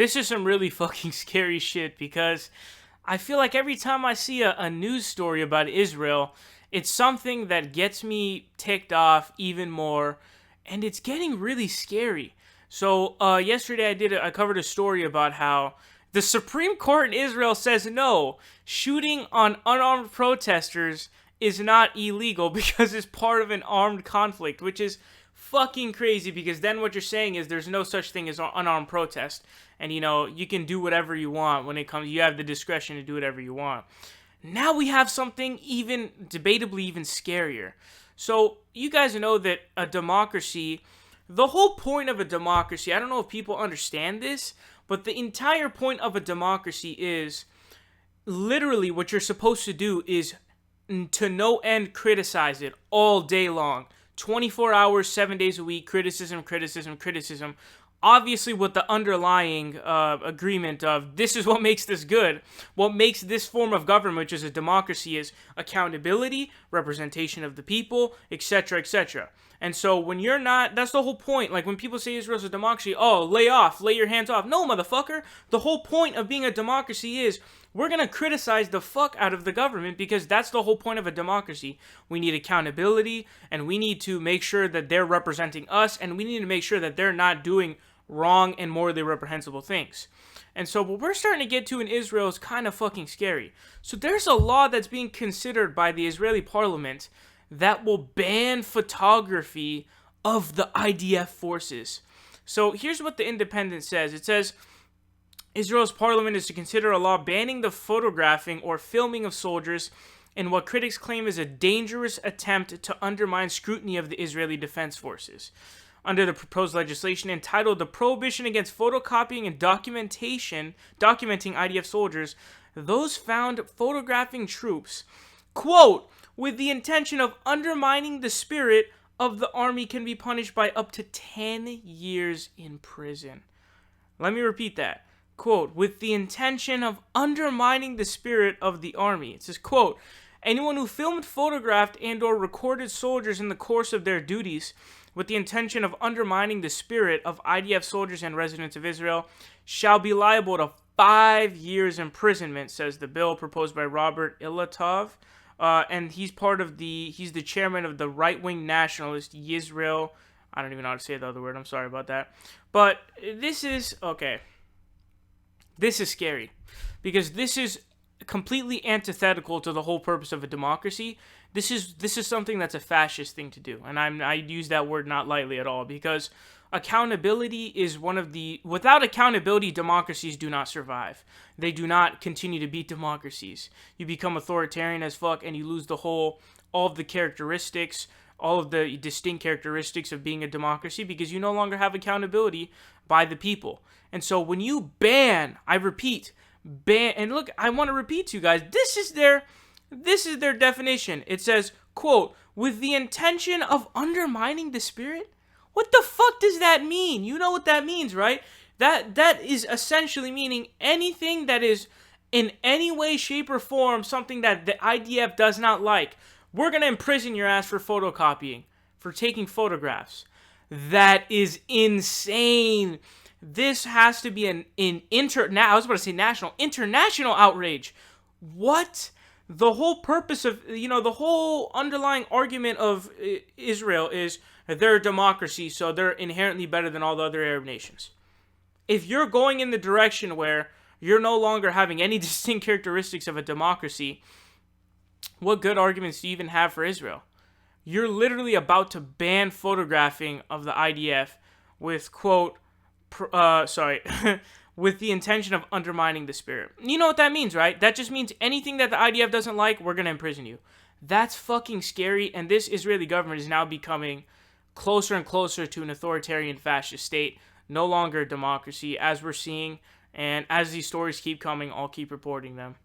This is some really fucking scary shit because I feel like every time I see a news story about Israel, it's something that gets me ticked off even more, and it's getting really scary. So yesterday I covered a story about how the Supreme Court in Israel says no, shooting on unarmed protesters is not illegal because it's part of an armed conflict, which is fucking crazy because then what you're saying is there's no such thing as unarmed protest. And you can do whatever you want when it comes, you have the discretion to do whatever you want. Now we have something even debatably even scarier. So you guys know that a democracy, the whole point of a democracy, I don't know if people understand this, but the entire point of a democracy is literally what you're supposed to do is to no end criticize it all day long. 24 hours, 7 days a week, criticism, criticism, criticism. Obviously, with the underlying agreement of this is what makes this good. What makes this form of government, which is a democracy, is accountability, representation of the people, etc., etc. And so when you're not, that's the whole point. Like when people say Israel's a democracy, oh, lay your hands off. No, motherfucker. The whole point of being a democracy is we're going to criticize the fuck out of the government because that's the whole point of a democracy. We need accountability and we need to make sure that they're representing us and we need to make sure that they're not doing wrong and morally reprehensible things. And so what we're starting to get to in Israel is kind of fucking scary. So there's a law that's being considered by the Israeli parliament that will ban photography of the IDF forces. So here's what the Independent says. It says, Israel's parliament is to consider a law banning the photographing or filming of soldiers in what critics claim is a dangerous attempt to undermine scrutiny of the Israeli Defense Forces. Under the proposed legislation entitled The Prohibition Against Photocopying and Documenting IDF Soldiers, those found photographing troops, quote, with the intention of undermining the spirit of the army can be punished by up to 10 years in prison. Let me repeat that. Quote, with the intention of undermining the spirit of the army. It says, quote, anyone who filmed, photographed, and or recorded soldiers in the course of their duties with the intention of undermining the spirit of IDF soldiers and residents of Israel shall be liable to 5 years imprisonment, says the bill proposed by Robert Ilatov. And he's the chairman of the right-wing nationalist Yisrael. I don't even know how to say the other word. I'm sorry about that. But this is, okay. This is scary because this is completely antithetical to the whole purpose of a democracy. This is something that's a fascist thing to do. And I use that word not lightly at all because accountability is without accountability, democracies do not survive. They do not continue to be democracies. You become authoritarian as fuck and you lose all of the characteristics, all of the distinct characteristics of being a democracy because you no longer have accountability by the people. And so when you ban, I repeat, ban, and look, I want to repeat to you guys, this is their definition. It says, quote, with the intention of undermining the spirit? What the fuck does that mean? You know what that means, right? That is essentially meaning anything that is in any way, shape, or form something that the IDF does not like. We're going to imprison your ass for photocopying, for taking photographs. That is insane. This has to be international outrage. What? The whole purpose of, the whole underlying argument of Israel is they're a democracy, so they're inherently better than all the other Arab nations. If you're going in the direction where you're no longer having any distinct characteristics of a democracy, what good arguments do you even have for Israel? You're literally about to ban photographing of the IDF with, quote, with the intention of undermining the spirit. You know what that means, right? That just means anything that the IDF doesn't like, we're going to imprison you. That's fucking scary, and this Israeli government is now becoming closer and closer to an authoritarian fascist state, no longer a democracy, as we're seeing, and as these stories keep coming, I'll keep reporting them.